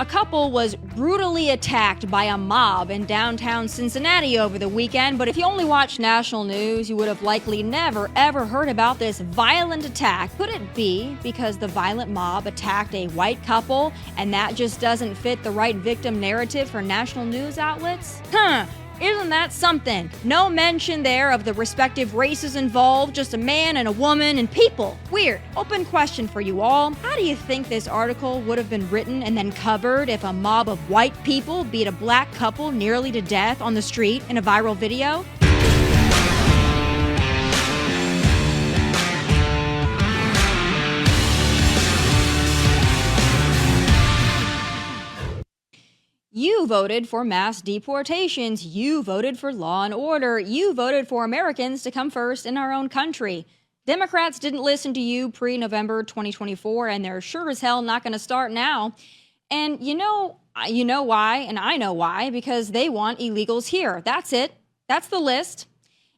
A couple was brutally attacked by a mob in downtown Cincinnati over the weekend, but if you only watch national news, you would have likely never ever heard about this violent attack. Could it be because the violent mob attacked a white couple and that just doesn't fit the right victim narrative for national news outlets? Isn't that something? No mention there of the respective races involved, just a man and a woman and people. Weird. Open question for you all. How do you think this article would have been written and then covered if a mob of white people beat a black couple nearly to death on the street in a viral video? You voted for mass deportations. You voted for law and order. You voted for Americans to come first in our own country. Democrats didn't listen to you pre-November 2024, and they're sure as hell not going to start now. And you know why, and I know why, because they want illegals here. That's it. That's the list.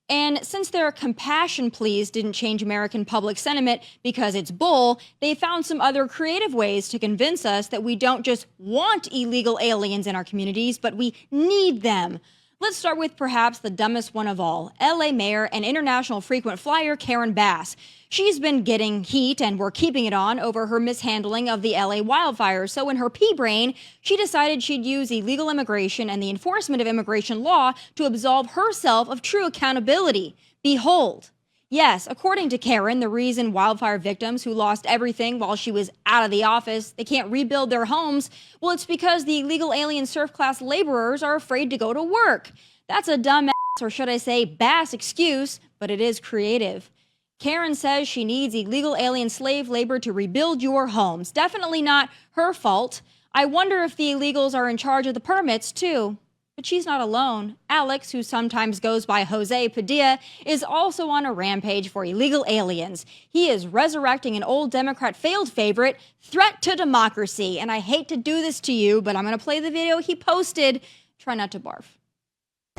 And since their compassion pleas didn't change American public sentiment because it's bull, they found some other creative ways to convince us that we don't just want illegal aliens in our communities, but we need them. Let's start with perhaps the dumbest one of all, LA Mayor and international frequent flyer Karen Bass. She's been getting heat, and we're keeping it on, over her mishandling of the LA wildfires. So in her pea brain, she decided she'd use illegal immigration and the enforcement of immigration law to absolve herself of true accountability. Behold. Yes, according to Karen, the reason wildfire victims who lost everything while she was out of the office, they can't rebuild their homes, well, it's because the illegal alien surf class laborers are afraid to go to work. That's a dumb ass, or should I say bass excuse, but it is creative. Karen says she needs illegal alien slave labor to rebuild your homes. Definitely not her fault. I wonder if the illegals are in charge of the permits, too. But she's not alone. Alex, who sometimes goes by Jose Padilla, is also on a rampage for illegal aliens. He is resurrecting an old Democrat failed favorite, threat to democracy. And I hate to do this to you, but I'm going to play the video he posted. Try not to barf.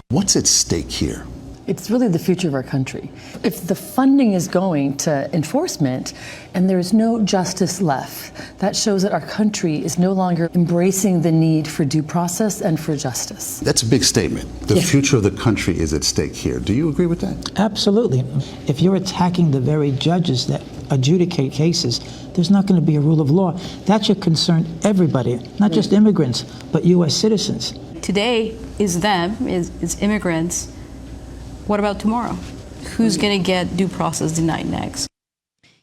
What's at stake here? It's really the future of our country. If the funding is going to enforcement and there is no justice left, that shows that our country is no longer embracing the need for due process and for justice. That's a big statement. The future of the country is at stake here. Do you agree with that? Absolutely. If you're attacking the very judges that adjudicate cases, there's not going to be a rule of law. That should concern everybody, not just immigrants, but U.S. citizens. Today is them, is immigrants. What about tomorrow? Who's going to get due process denied next?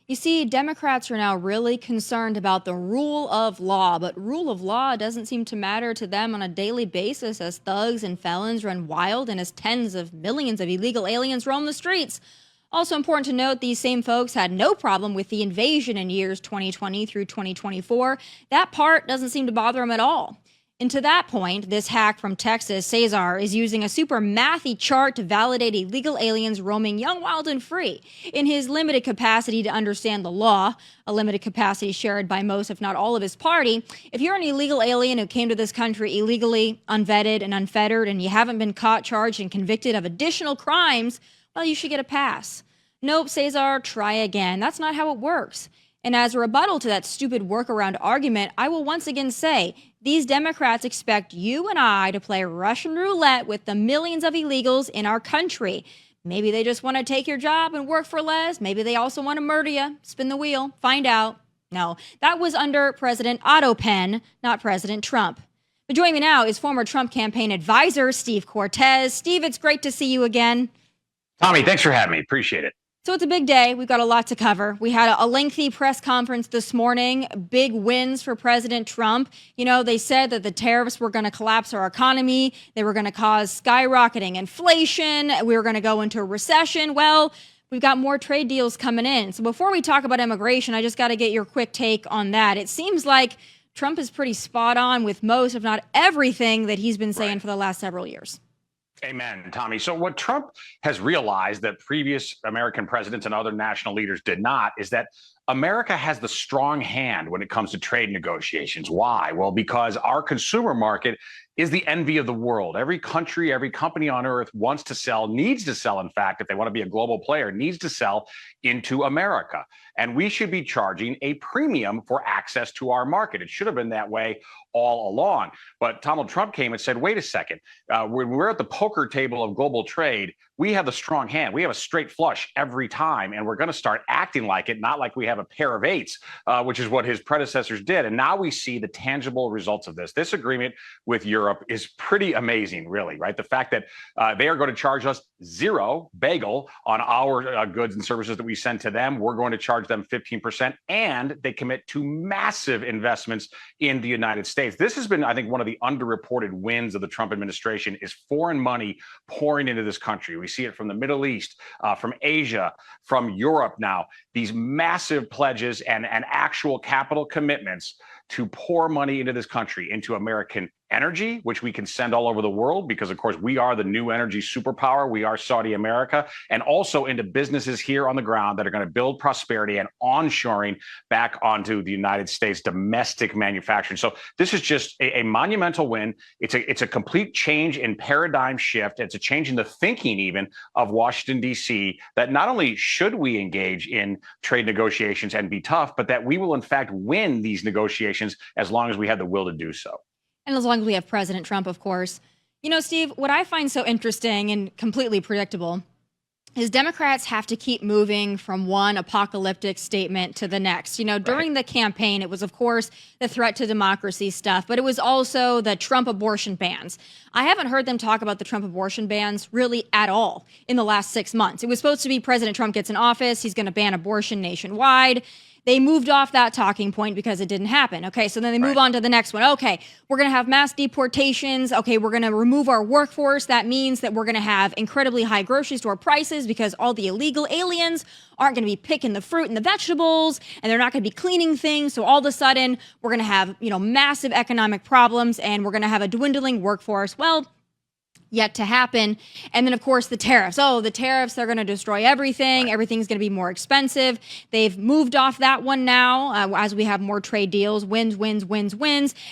You see, Democrats are now really concerned about the rule of law, but rule of law doesn't seem to matter to them on a daily basis as thugs and felons run wild and as tens of millions of illegal aliens roam the streets. Also important to note, these same folks had no problem with the invasion in years 2020 through 2024. That part doesn't seem to bother them at all. And to that point, this hack from Texas, Cesar, is using a super mathy chart to validate illegal aliens roaming young, wild, and free. In his limited capacity to understand the law, a limited capacity shared by most, if not all, of his party, if you're an illegal alien who came to this country illegally, unvetted, and unfettered, and you haven't been caught, charged, and convicted of additional crimes, well, you should get a pass. Nope, Cesar, try again. That's not how it works. And as a rebuttal to that stupid workaround argument, I will once again say, these Democrats expect you and I to play Russian roulette with the millions of illegals in our country. Maybe they just want to take your job and work for less. Maybe they also want to murder you. Spin the wheel. Find out. No, that was under President Otto Penn, not President Trump. But joining me now is former Trump campaign advisor, Steve Cortes. Steve, it's great to see you again. Tommy, thanks for having me. Appreciate it. So it's a big day. We've got a lot to cover. We had a lengthy press conference this morning, big wins for President Trump. You know, they said that the tariffs were going to collapse our economy. They were going to cause skyrocketing inflation. We were going to go into a recession. Well, we've got more trade deals coming in. So before we talk about immigration, I just got to get your quick take on that. It seems like Trump is pretty spot on with most, if not everything, that he's been saying for the last several years. Amen, Tommy. So what Trump has realized that previous American presidents and other national leaders did not is that America has the strong hand when it comes to trade negotiations. Why? Well, because our consumer market is the envy of the world. Every country, every company on earth wants to sell, needs to sell, in fact, if they want to be a global player, needs to sell into America. And we should be charging a premium for access to our market. It should have been that way all along. But Donald Trump came and said, wait a second, when we're at the poker table of global trade, we have the strong hand. We have a straight flush every time, and we're going to start acting like it, not like we have a pair of eights, which is what his predecessors did. And now we see the tangible results of this. This agreement with Europe is pretty amazing, really, right? The fact that they are going to charge us zero bagel on our goods and services that we send to them. We're going to charge them 15%, and they commit to massive investments in the United States. This has been, I think, one of the underreported wins of the Trump administration is foreign money pouring into this country. We see it from the Middle East, from Asia, from Europe now, these massive pledges and actual capital commitments to pour money into this country, into American energy, which we can send all over the world because, of course, we are the new energy superpower. We are Saudi America, and also into businesses here on the ground that are going to build prosperity and onshoring back onto the United States domestic manufacturing. So this is just a monumental win. It's a complete change in paradigm shift. It's a change in the thinking even of Washington, D.C., that not only should we engage in trade negotiations and be tough, but that we will, in fact, win these negotiations as long as we have the will to do so. And as long as we have President Trump, of course. You know, Steve, what I find so interesting and completely predictable is Democrats have to keep moving from one apocalyptic statement to the next. You know, during the campaign, it was, of course, the threat to democracy stuff, but it was also the Trump abortion bans. I haven't heard them talk about the Trump abortion bans really at all in the last 6 months. It was supposed to be President Trump gets in office, he's going to ban abortion nationwide. They moved off that talking point because it didn't happen. Okay, so then they move on to the next one. Okay, we're going to have mass deportations. Okay, we're going to remove our workforce. That means that we're going to have incredibly high grocery store prices because all the illegal aliens aren't going to be picking the fruit and the vegetables, and they're not going to be cleaning things. So all of a sudden, we're going to have, massive economic problems, and we're going to have a dwindling workforce. Well, yet to happen. And then, of course, the tariffs. Oh, the tariffs, they're going to destroy everything. Everything's going to be more expensive. They've moved off that one now as we have more trade deals. Wins.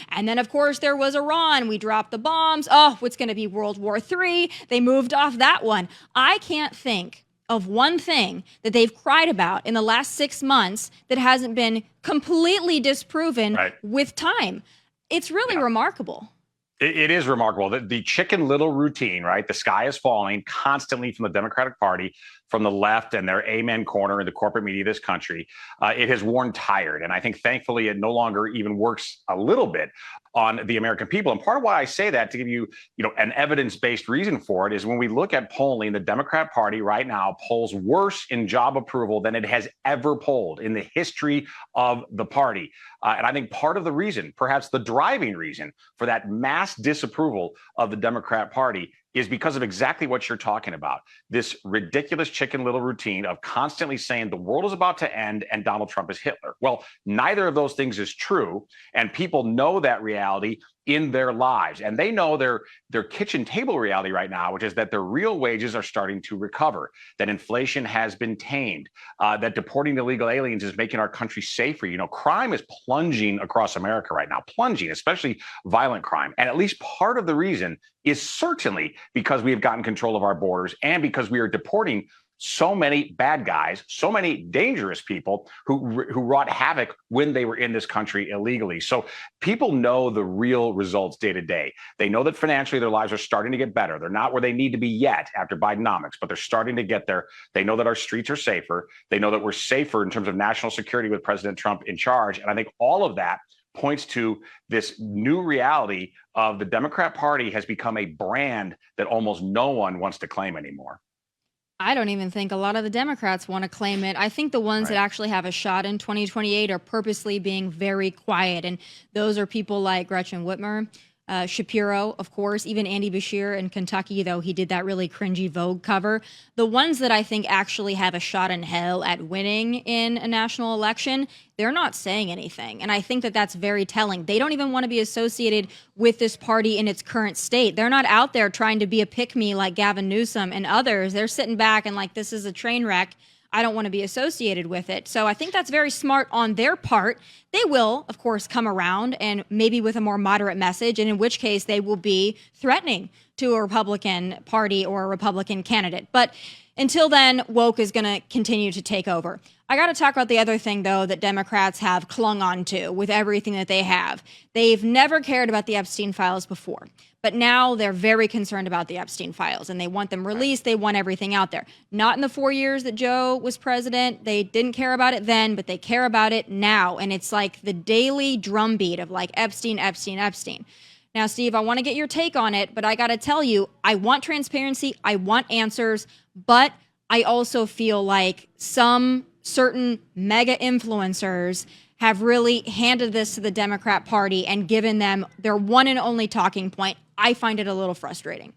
And then, of course, there was Iran. We dropped the bombs. Oh, it's going to be World War III. They moved off that one. I can't think of one thing that they've cried about in the last 6 months that hasn't been completely disproven with time. It's really remarkable. It is remarkable that the Chicken Little routine, right? The sky is falling constantly from the Democratic Party, from the left and their amen corner in the corporate media of this country. It has worn tired. And I think, thankfully, it no longer even works a little bit on the American people. And part of why I say that, to give you, an evidence-based reason for it, is when we look at polling, the Democrat Party right now polls worse in job approval than it has ever polled in the history of the party. And I think part of the reason, perhaps the driving reason for that mass disapproval of the Democrat Party is because of exactly what you're talking about. This ridiculous Chicken Little routine of constantly saying the world is about to end and Donald Trump is Hitler. Well, neither of those things is true. And people know that reality in their lives. And they know their kitchen table reality right now, which is that their real wages are starting to recover, that inflation has been tamed, that deporting illegal aliens is making our country safer. Crime is plunging across America right now, especially violent crime. And at least part of the reason is certainly because we have gotten control of our borders and because we are deporting so many bad guys, so many dangerous people who wrought havoc when they were in this country illegally. So people know the real results day to day. They know that financially their lives are starting to get better. They're not where they need to be yet after Bidenomics, but they're starting to get there. They know that our streets are safer. They know that we're safer in terms of national security with President Trump in charge. And I think all of that points to this new reality of the Democrat Party has become a brand that almost no one wants to claim anymore. I don't even think a lot of the Democrats want to claim it. I think the ones that actually have a shot in 2028 are purposely being very quiet. And those are people like Gretchen Whitmer, Shapiro, of course, even Andy Beshear in Kentucky, though he did that really cringy Vogue cover. The ones that I think actually have a shot in hell at winning in a national election, they're not saying anything. And I think that that's very telling. They don't even want to be associated with this party in its current state. They're not out there trying to be a pick-me like Gavin Newsom and others. They're sitting back and like, this is a train wreck. I don't want to be associated with it. So I think that's very smart on their part. They will, of course, come around and maybe with a more moderate message, and in which case they will be threatening to a Republican Party or a Republican candidate. But until then, woke is going to continue to take over. I got to talk about the other thing, though, that Democrats have clung on to with everything that they have. They've never cared about the Epstein files before, but now they're very concerned about the Epstein files and they want them released. They want everything out there. Not in the 4 years that Joe was president. They didn't care about it then, but they care about it now. And it's like the daily drumbeat of like Epstein, Epstein, Epstein. Now, Steve, I want to get your take on it, but I got to tell you, I want transparency. I want answers, but I also feel like some certain mega influencers have really handed this to the Democrat Party and given them their one and only talking point. I find it a little frustrating.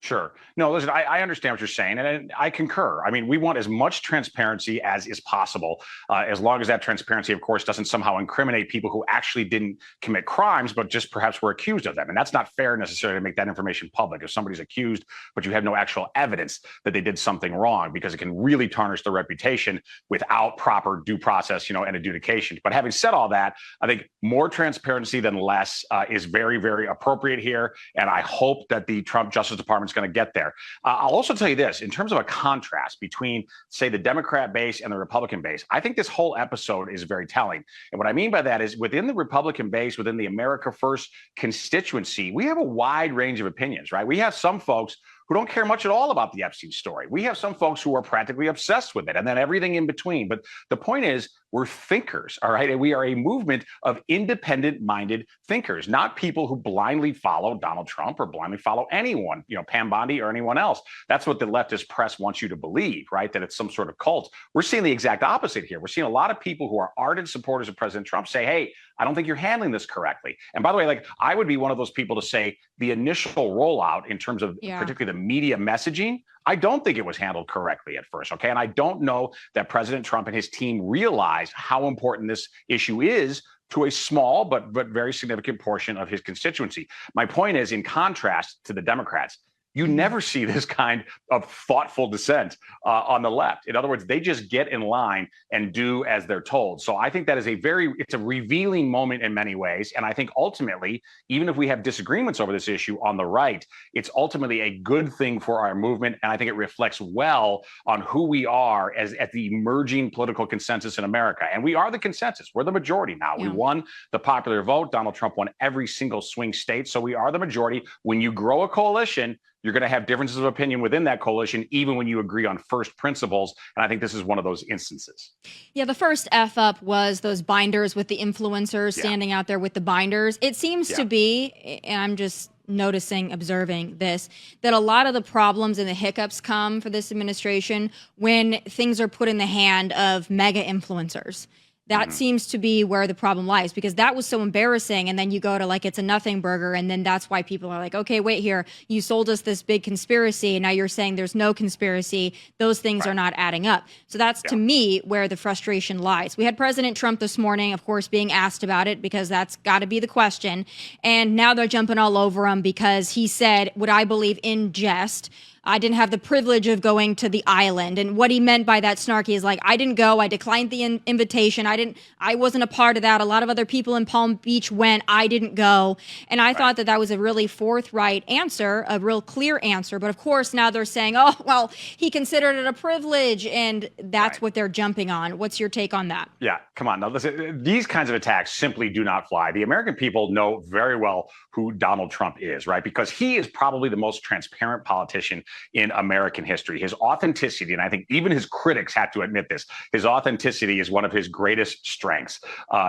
Sure. No, listen, I understand what you're saying, and I concur. I mean, we want as much transparency as is possible, as long as that transparency, of course, doesn't somehow incriminate people who actually didn't commit crimes, but just perhaps were accused of them. And that's not fair necessarily to make that information public. If somebody's accused, but you have no actual evidence that they did something wrong, because it can really tarnish their reputation without proper due process, and adjudication. But having said all that, I think more transparency than less is very, very appropriate here. And I hope that the Trump Justice Department going to get there. I'll also tell you this, in terms of a contrast between, say, the Democrat base and the Republican base, I think this whole episode is very telling. And what I mean by that is within the Republican base, within the America First constituency, we have a wide range of opinions, right? We have some folks who don't care much at all about the Epstein story. We have some folks who are practically obsessed with it, and then everything in between. But the point is, we're thinkers, all right? And we are a movement of independent-minded thinkers, not people who blindly follow Donald Trump or blindly follow anyone, Pam Bondi or anyone else. That's what the leftist press wants you to believe, right? That it's some sort of cult. We're seeing the exact opposite here. We're seeing a lot of people who are ardent supporters of President Trump say, hey, I don't think you're handling this correctly. And by the way, I would be one of those people to say the initial rollout in terms of particularly the media messaging, I don't think it was handled correctly at first, okay? And I don't know that President Trump and his team realized how important this issue is to a small but very significant portion of his constituency. My point is, in contrast to the Democrats, you never see this kind of thoughtful dissent on the left. In other words, they just get in line and do as they're told. So I think that is it's a revealing moment in many ways. And I think ultimately, even if we have disagreements over this issue on the right, it's ultimately a good thing for our movement. And I think it reflects well on who we are at the emerging political consensus in America. And we are the consensus. We're the majority now. Yeah. We won the popular vote. Donald Trump won every single swing state. So we are the majority. When you grow a coalition, you're going to have differences of opinion within that coalition, even when you agree on first principles. And I think this is one of those instances. Yeah, the first F up was those binders with the influencers standing out there with the binders. It seems to be, and I'm just observing this, that a lot of the problems and the hiccups come for this administration when things are put in the hand of mega influencers. That seems to be where the problem lies, because that was so embarrassing. And then you go to it's a nothing burger. And then that's why people are like, okay, wait here. You sold us this big conspiracy. And now you're saying there's no conspiracy. Those things are not adding up. So that's to me where the frustration lies. We had President Trump this morning, of course, being asked about it, because that's got to be the question. And now they're jumping all over him because he said what I believe in jest. I didn't have the privilege of going to the island. And what he meant by that snarky is I didn't go. I declined the invitation. I wasn't a part of that. A lot of other people in Palm Beach went. I didn't go. And I thought that was a really forthright answer, a real clear answer. But of course, now they're saying, oh, well, he considered it a privilege. And that's what they're jumping on. What's your take on that? Yeah, come on. Now, listen, these kinds of attacks simply do not fly. The American people know very well who Donald Trump is, right? Because he is probably the most transparent politician in American history. His authenticity, and I think even his critics have to admit this, his authenticity is one of his greatest strengths.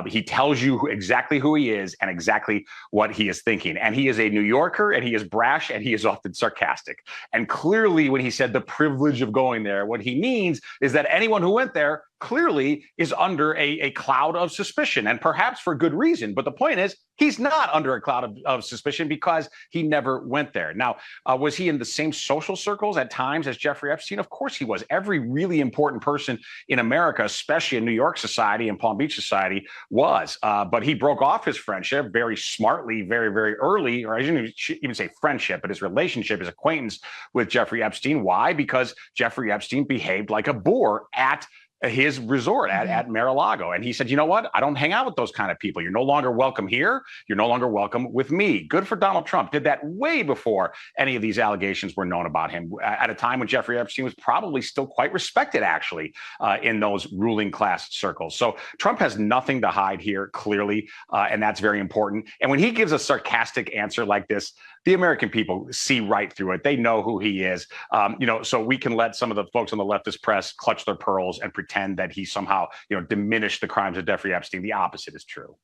He tells you exactly who he is and exactly what he is thinking. And he is a New Yorker, and he is brash, and he is often sarcastic. And clearly when he said the privilege of going there, what he means is that anyone who went there clearly is under a cloud of suspicion, and perhaps for good reason. But the point is, he's not under a cloud of suspicion because he never went there. Now, was he in the same social circles at times as Jeffrey Epstein? Of course he was. Every really important person in America, especially in New York society and Palm Beach society, was. But he broke off his friendship very smartly, very, very early, or I shouldn't even say friendship, but his relationship, his acquaintance with Jeffrey Epstein. Why? Because Jeffrey Epstein behaved like a boor at his resort at Mar-a-Lago. And he said, you know what? I don't hang out with those kind of people. You're no longer welcome here. You're no longer welcome with me. Good for Donald Trump. Did that way before any of these allegations were known about him, at a time when Jeffrey Epstein was probably still quite respected, actually, in those ruling class circles. So Trump has nothing to hide here, clearly, and that's very important. And when he gives a sarcastic answer like this, the American people see right through it. They know who he is. So we can let some of the folks on the leftist press clutch their pearls and pretend that he somehow, diminished the crimes of Jeffrey Epstein. The opposite is true.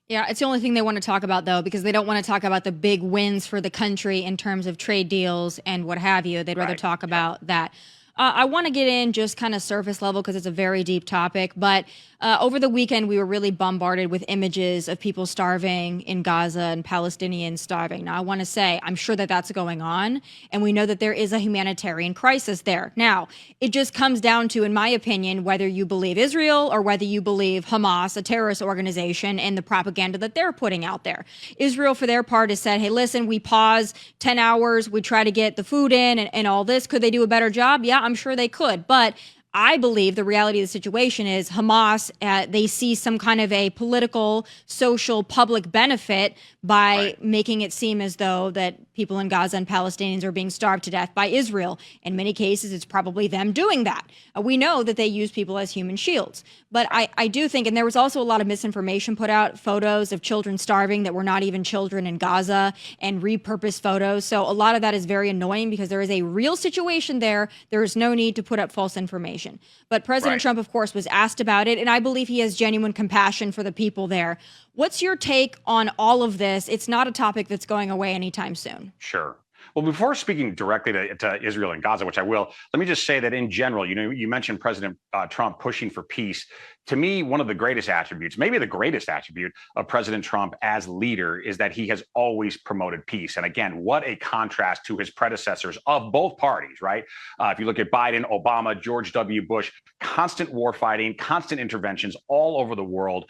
Yeah, it's the only thing they want to talk about, though, because they don't want to talk about the big wins for the country in terms of trade deals and what have you. They'd rather talk about that. I want to get in just kind of surface level because it's a very deep topic. But over the weekend, we were really bombarded with images of people starving in Gaza and Palestinians starving. Now, I want to say, I'm sure that that's going on. And we know that there is a humanitarian crisis there. Now, it just comes down to, in my opinion, whether you believe Israel or whether you believe Hamas, a terrorist organization, and the propaganda that they're putting out there. Israel, for their part, has said, hey, listen, we pause 10 hours. We try to get the food in and all this. Could they do a better job? Yeah, I'm sure they could. But I believe the reality of the situation is Hamas, they see some kind of a political, social, public benefit by making it seem as though that people in Gaza and Palestinians are being starved to death by Israel. In many cases, it's probably them doing that. We know that they use people as human shields. But I do think, and there was also a lot of misinformation put out, photos of children starving that were not even children in Gaza, and repurposed photos. So a lot of that is very annoying because there is a real situation there. There is no need to put up false information. But President Trump, of course, was asked about it, and I believe he has genuine compassion for the people there. What's your take on all of this? It's not a topic that's going away anytime soon. Sure. Well, before speaking directly to Israel and Gaza, which I will, let me just say that in general, you mentioned President Trump pushing for peace. To me, one of the greatest attributes, maybe the greatest attribute of President Trump as leader is that he has always promoted peace. And again, what a contrast to his predecessors of both parties, right? If you look at Biden, Obama, George W. Bush, constant war fighting, constant interventions all over the world,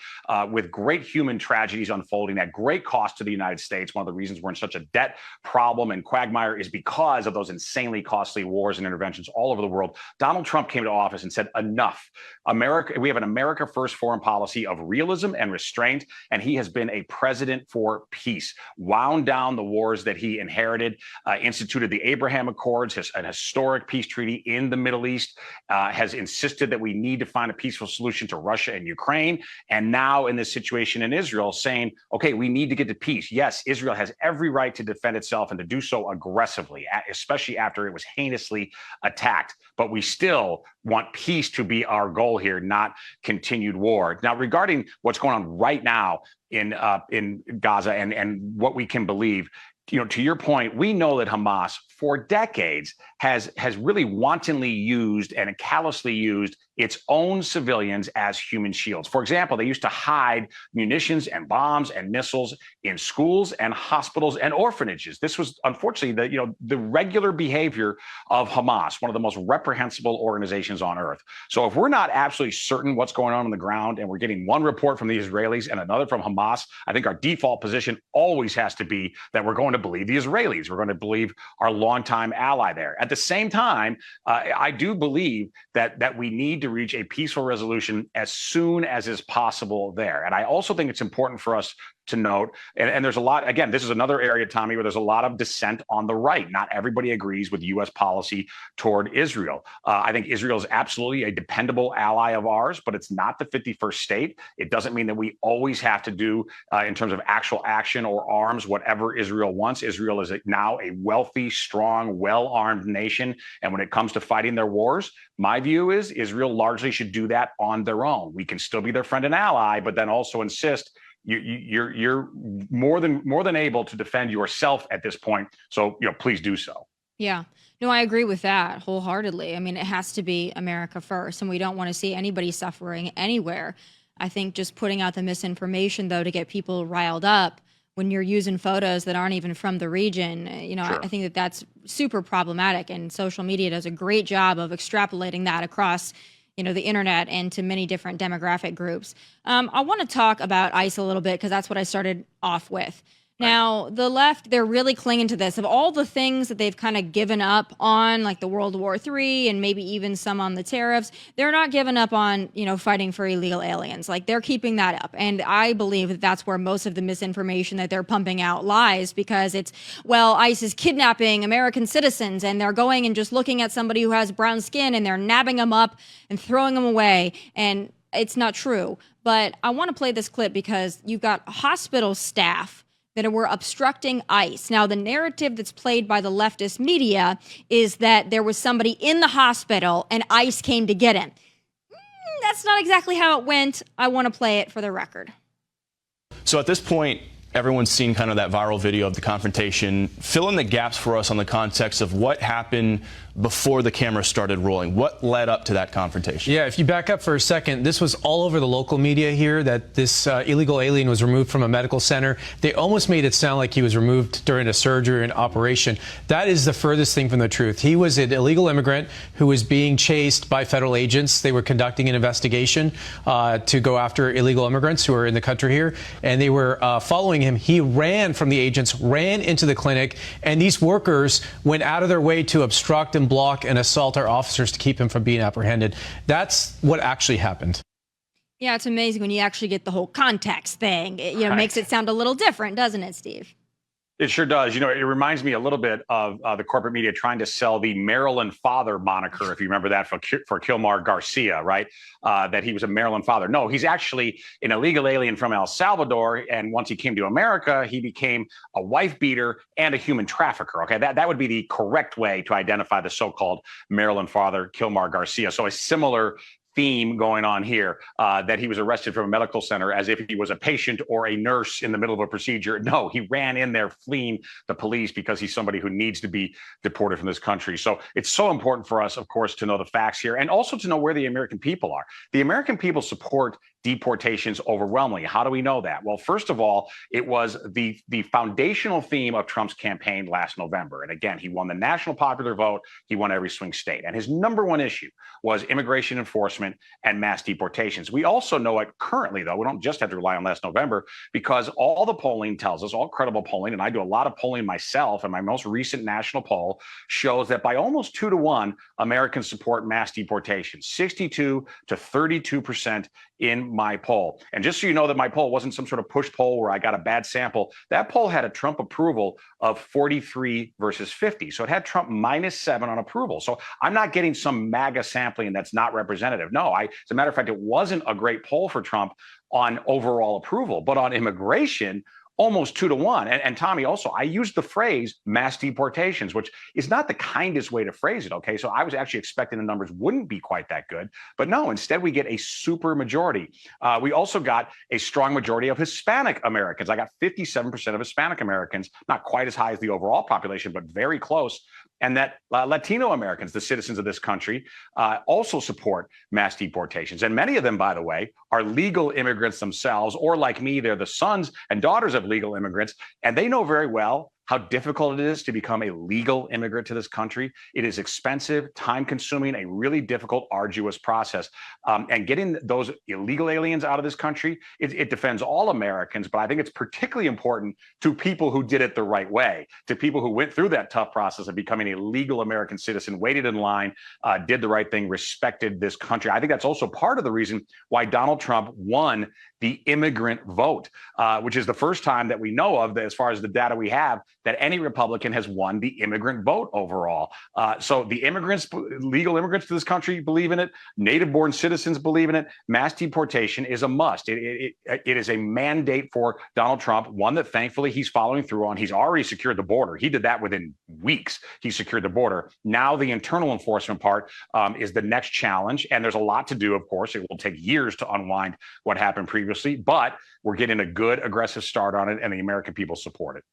with great human tragedies unfolding at great cost to the United States. One of the reasons we're in such a debt problem and quagmire is because of those insanely costly wars and interventions all over the world. Donald Trump came to office and said, enough. We have an America first foreign policy of realism and restraint, and he has been a president for peace, wound down the wars that he inherited, instituted the Abraham Accords, an historic peace treaty in the Middle East, has insisted that we need to find a peaceful solution to Russia and Ukraine, and now in this situation in Israel saying, okay, we need to get to peace. Yes, Israel has every right to defend itself and to do so aggressively, especially after it was heinously attacked, but we still want peace to be our goal here, not continued war. Now, regarding what's going on right now in Gaza and what we can believe, to your point, we know that Hamas for decades has really wantonly used and callously used its own civilians as human shields. For example, they used to hide munitions and bombs and missiles in schools and hospitals and orphanages. This was unfortunately the regular behavior of Hamas, one of the most reprehensible organizations on earth. So if we're not absolutely certain what's going on the ground and we're getting one report from the Israelis and another from Hamas, I think our default position always has to be that we're going to believe the Israelis. We're going to believe our longtime ally there. At the same time, I do believe that we need to reach a peaceful resolution as soon as is possible there. And I also think it's important for us to note, and there's a lot, again, this is another area, Tommy, where there's a lot of dissent on the right. Not everybody agrees with U.S. policy toward Israel. I think Israel is absolutely a dependable ally of ours, but it's not the 51st state. It doesn't mean that we always have to do, in terms of actual action or arms, whatever Israel wants. Israel is now a wealthy, strong, well-armed nation. And when it comes to fighting their wars, my view is Israel largely should do that on their own. We can still be their friend and ally, but then also insist you're more than able to defend yourself at this point. So, please do so. Yeah. No, I agree with that wholeheartedly. I mean, it has to be America first, and we don't want to see anybody suffering anywhere. I think just putting out the misinformation, though, to get people riled up when you're using photos that aren't even from the region, Sure. I think that that's super problematic, and social media does a great job of extrapolating that across the internet and to many different demographic groups. I want to talk about ICE a little bit because that's what I started off with. Now, the left, they're really clinging to this. Of all the things that they've kind of given up on, like the World War III and maybe even some on the tariffs, they're not giving up on, fighting for illegal aliens. Like, they're keeping that up. And I believe that that's where most of the misinformation that they're pumping out lies, because it's, well, ICE is kidnapping American citizens and they're going and just looking at somebody who has brown skin and they're nabbing them up and throwing them away. And it's not true. But I want to play this clip because you've got hospital staff that were obstructing ICE. Now, the narrative that's played by the leftist media is that there was somebody in the hospital and ICE came to get him. That's not exactly how it went. I want to play it for the record. So at this point, everyone's seen kind of that viral video of the confrontation. Fill in the gaps for us on the context of what happened before the camera started rolling. What led up to that confrontation? Yeah, if you back up for a second, this was all over the local media here, that this illegal alien was removed from a medical center. They almost made it sound like he was removed during a surgery or an operation. That is the furthest thing from the truth. He was an illegal immigrant who was being chased by federal agents. They were conducting an investigation to go after illegal immigrants who are in the country here, and they were following him. He ran from the agents, ran into the clinic, and these workers went out of their way to obstruct and block and assault our officers to keep him from being apprehended. That's what actually happened. Yeah, it's amazing when you actually get the whole context thing. It makes it sound a little different, doesn't it, Steve? It sure does. It reminds me a little bit of the corporate media trying to sell the Maryland father moniker, if you remember that, for Kilmar Garcia, right? That he was a Maryland father. No, he's actually an illegal alien from El Salvador. And once he came to America, he became a wife beater and a human trafficker. Okay, that would be the correct way to identify the so-called Maryland father, Kilmar Garcia. So a similar theme going on here, that he was arrested from a medical center as if he was a patient or a nurse in the middle of a procedure. No, he ran in there fleeing the police because he's somebody who needs to be deported from this country. So it's so important for us, of course, to know the facts here and also to know where the American people are. The American people support deportations overwhelmingly. How do we know that? Well, first of all, it was the foundational theme of Trump's campaign last November. And again, he won the national popular vote. He won every swing state. And his number one issue was immigration enforcement and mass deportations. We also know it currently, though. We don't just have to rely on last November, because all the polling tells us, all credible polling, and I do a lot of polling myself, and my most recent national poll shows that by almost 2-to-1, Americans support mass deportation, 62 to 32% in my poll. And just so you know that my poll wasn't some sort of push poll where I got a bad sample, that poll had a Trump approval of 43 versus 50. So it had Trump -7 on approval. So I'm not getting some MAGA sampling that's not representative. No, as a matter of fact, it wasn't a great poll for Trump on overall approval, but on immigration, almost 2-to-1. And Tommy, also, I used the phrase mass deportations, which is not the kindest way to phrase it. Okay, so I was actually expecting the numbers wouldn't be quite that good, but no, instead we get a super majority. We also got a strong majority of Hispanic Americans. I got 57% of Hispanic Americans, not quite as high as the overall population, but very close. And that Latino Americans, the citizens of this country, also support mass deportations. And many of them, by the way, are legal immigrants themselves, or like me, they're the sons and daughters of legal immigrants. And they know very well how difficult it is to become a legal immigrant to this country. It is expensive, time-consuming, a really difficult, arduous process. And getting those illegal aliens out of this country, it defends all Americans, but I think it's particularly important to people who did it the right way, to people who went through that tough process of becoming a legal American citizen, waited in line, did the right thing, respected this country. I think that's also part of the reason why Donald Trump won the immigrant vote, which is the first time that we know of, as far as the data we have, that any Republican has won the immigrant vote overall. So the immigrants, legal immigrants to this country, believe in it. Native-born citizens believe in it. Mass deportation is a must. It is a mandate for Donald Trump, one that thankfully he's following through on. He's already secured the border. He did that within weeks. He secured the border. Now the internal enforcement part is the next challenge. And there's a lot to do, of course. It will take years to unwind what happened previously, but we're getting a good, aggressive start on it, and the American people support it.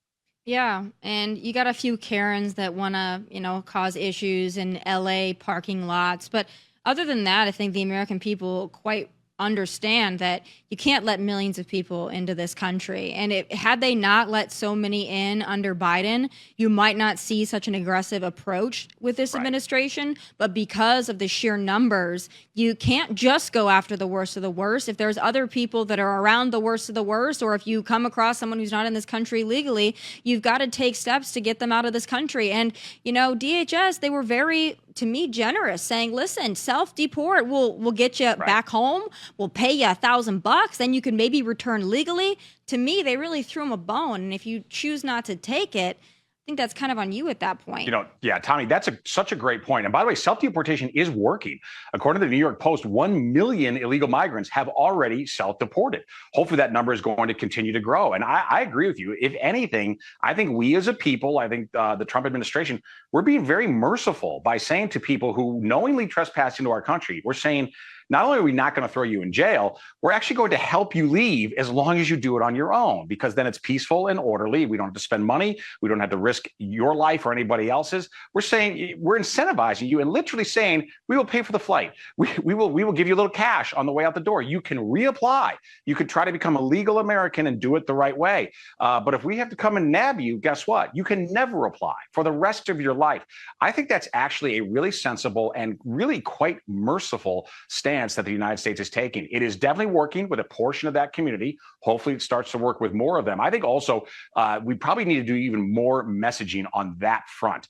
Yeah, and you got a few Karens that want to, cause issues in LA parking lots. But other than that, I think the American people quite understand that you can't let millions of people into this country. And had they not let so many in under Biden, you might not see such an aggressive approach with this administration. But because of the sheer numbers, you can't just go after the worst of the worst. If there's other people that are around the worst of the worst, or if you come across someone who's not in this country legally, you've got to take steps to get them out of this country. And, DHS, they were very, to me, generous, saying, listen, self-deport, we'll get you back home. We'll pay you $1,000. Then you can maybe return legally. To me, they really threw him a bone. And if you choose not to take it, I think that's kind of on you at that point. Yeah, Tommy, that's such a great point. And by the way, self-deportation is working. According to the New York Post, 1 million illegal migrants have already self-deported. Hopefully that number is going to continue to grow. And I agree with you. If anything, I think we as a people, I think the Trump administration, we're being very merciful by saying to people who knowingly trespass into our country, we're saying, not only are we not going to throw you in jail, we're actually going to help you leave as long as you do it on your own, because then it's peaceful and orderly. We don't have to spend money. We don't have to risk your life or anybody else's. We're saying we're incentivizing you and literally saying we will pay for the flight. We will give you a little cash on the way out the door. You can reapply. You could try to become a legal American and do it the right way. But if we have to come and nab you, guess what? You can never apply for the rest of your life. I think that's actually a really sensible and really quite merciful stance that the United States is taking. It is definitely working with a portion of that community. Hopefully it starts to work with more of them. I think also we probably need to do even more messaging on that front,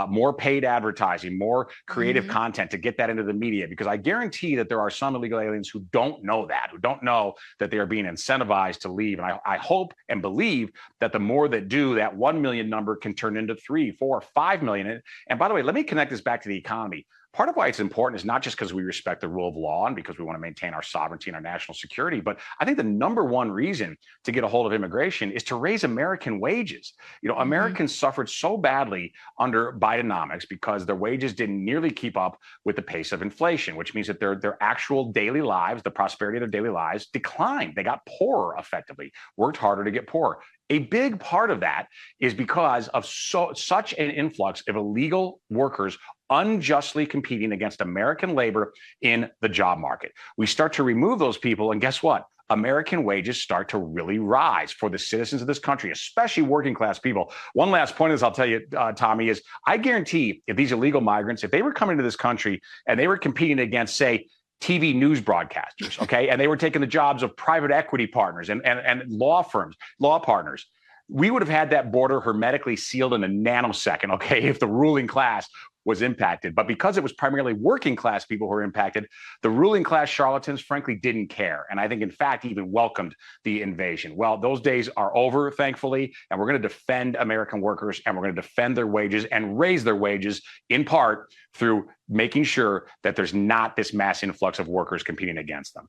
more paid advertising, more creative content to get that into the media, because I guarantee that there are some illegal aliens who don't know that, who don't know that they are being incentivized to leave. And I hope and believe that the more that do, that 1 million number can turn into 3, 4, 5 million. And by the way, let me connect this back to the economy. Part of why it's important is not just because we respect the rule of law and because we want to maintain our sovereignty and our national security, but I think the number one reason to get a hold of immigration is to raise American wages. Americans suffered so badly under Bidenomics because their wages didn't nearly keep up with the pace of inflation, which means that their actual daily lives, the prosperity of their daily lives, declined. They got poorer effectively, worked harder to get poorer. A big part of that is because of such an influx of illegal workers unjustly competing against American labor in the job market. We start to remove those people, and guess what? American wages start to really rise for the citizens of this country, especially working class people. One last point is, I'll tell you, Tommy, is I guarantee if these illegal migrants, if they were coming to this country and they were competing against, say, TV news broadcasters, okay, and they were taking the jobs of private equity partners and law firms, law partners, we would have had that border hermetically sealed in a nanosecond, okay, if the ruling class was impacted. But because it was primarily working class people who were impacted, the ruling class charlatans, frankly, didn't care. And I think, in fact, even welcomed the invasion. Well, those days are over, thankfully, and we're going to defend American workers, and we're going to defend their wages and raise their wages, in part through making sure that there's not this mass influx of workers competing against them.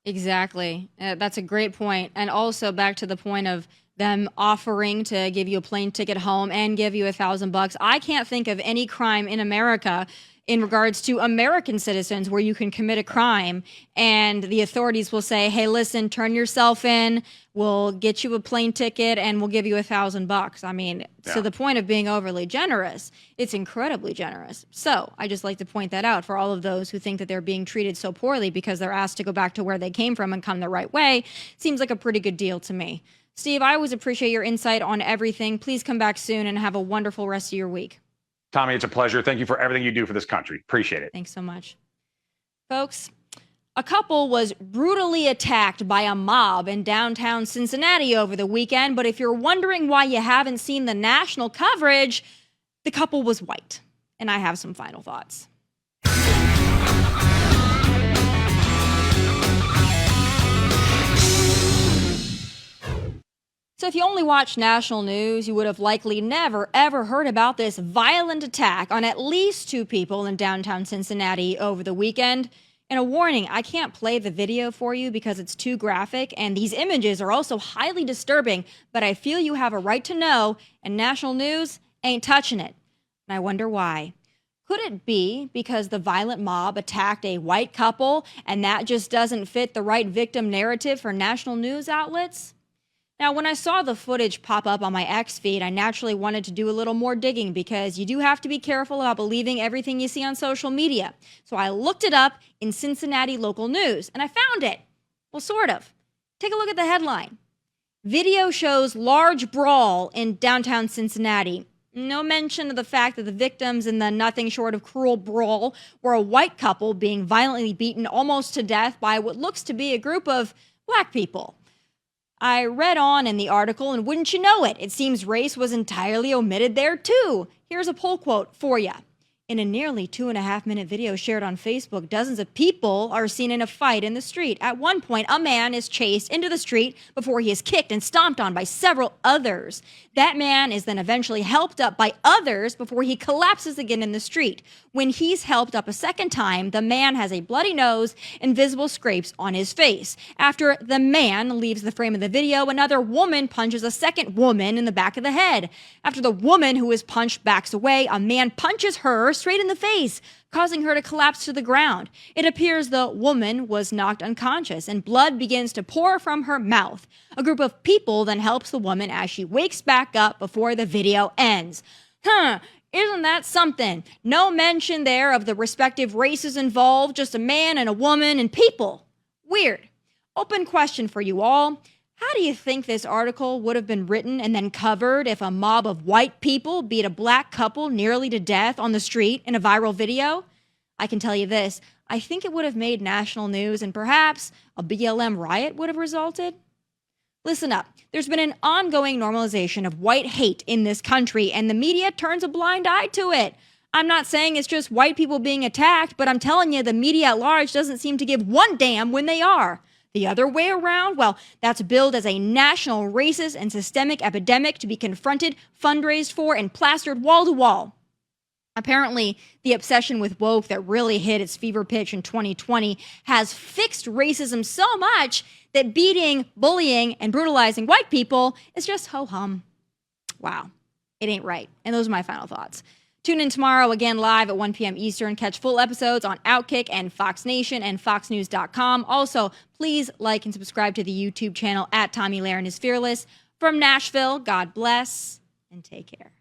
Exactly. That's a great point. And also back to the point of them offering to give you a plane ticket home and give you $1,000. I can't think of any crime in America in regards to American citizens where you can commit a crime and the authorities will say, hey, listen, turn yourself in, we'll get you a plane ticket and we'll give you $1,000. I mean, to the point of being overly generous, it's incredibly generous. So I just like to point that out for all of those who think that they're being treated so poorly because they're asked to go back to where they came from and come the right way. Seems like a pretty good deal to me. Steve, I always appreciate your insight on everything. Please come back soon and have a wonderful rest of your week. Tommy, it's a pleasure. Thank you for everything you do for this country. Appreciate it. Thanks so much. Folks, a couple was brutally attacked by a mob in downtown Cincinnati over the weekend, but if you're wondering why you haven't seen the national coverage, the couple was white. And I have some final thoughts. So if you only watch national news, you would have likely never, ever heard about this violent attack on at least 2 people in downtown Cincinnati over the weekend. And a warning, I can't play the video for you because it's too graphic, and these images are also highly disturbing, but I feel you have a right to know, and national news ain't touching it. And I wonder why. Could it be because the violent mob attacked a white couple, and that just doesn't fit the right victim narrative for national news outlets? Now, when I saw the footage pop up on my X feed, I naturally wanted to do a little more digging because you do have to be careful about believing everything you see on social media. So I looked it up in Cincinnati local news, and I found it. Well, sort of. Take a look at the headline. Video shows large brawl in downtown Cincinnati. No mention of the fact that the victims in the nothing short of cruel brawl were a white couple being violently beaten almost to death by what looks to be a group of black people. I read on in the article, and wouldn't you know it, it seems race was entirely omitted there too. Here's a poll quote for you. In a nearly 2.5-minute video shared on Facebook, dozens of people are seen in a fight in the street. At one point, a man is chased into the street before he is kicked and stomped on by several others. That man is then eventually helped up by others before he collapses again in the street. When he's helped up a second time, the man has a bloody nose and visible scrapes on his face. After the man leaves the frame of the video, another woman punches a second woman in the back of the head. After the woman who is punched backs away, a man punches her straight in the face, causing her to collapse to the ground. It appears the woman was knocked unconscious and blood begins to pour from her mouth. A group of people then helps the woman as she wakes back up before the video ends. Isn't that something? No mention there of the respective races involved, just a man and a woman and people. Weird. Open question for you all. How do you think this article would have been written and then covered if a mob of white people beat a black couple nearly to death on the street in a viral video? I can tell you this, I think it would have made national news and perhaps a BLM riot would have resulted. Listen up, there's been an ongoing normalization of white hate in this country and the media turns a blind eye to it. I'm not saying it's just white people being attacked, but I'm telling you the media at large doesn't seem to give one damn when they are. The other way around, well, that's billed as a national racist and systemic epidemic to be confronted, fundraised for, and plastered wall to wall. Apparently, the obsession with woke that really hit its fever pitch in 2020 has fixed racism so much that beating, bullying, and brutalizing white people is just ho-hum. Wow, it ain't right. And those are my final thoughts. Tune in tomorrow again live at 1 p.m. Eastern. Catch full episodes on Outkick and Fox Nation and foxnews.com. Also, please like and subscribe to the YouTube channel at Tomi Lahren is Fearless. From Nashville, God bless and take care.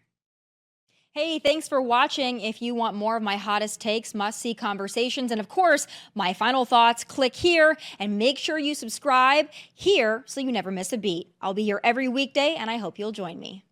Hey, thanks for watching. If you want more of my hottest takes, must-see conversations, and of course, my final thoughts, click here and make sure you subscribe here so you never miss a beat. I'll be here every weekday, and I hope you'll join me.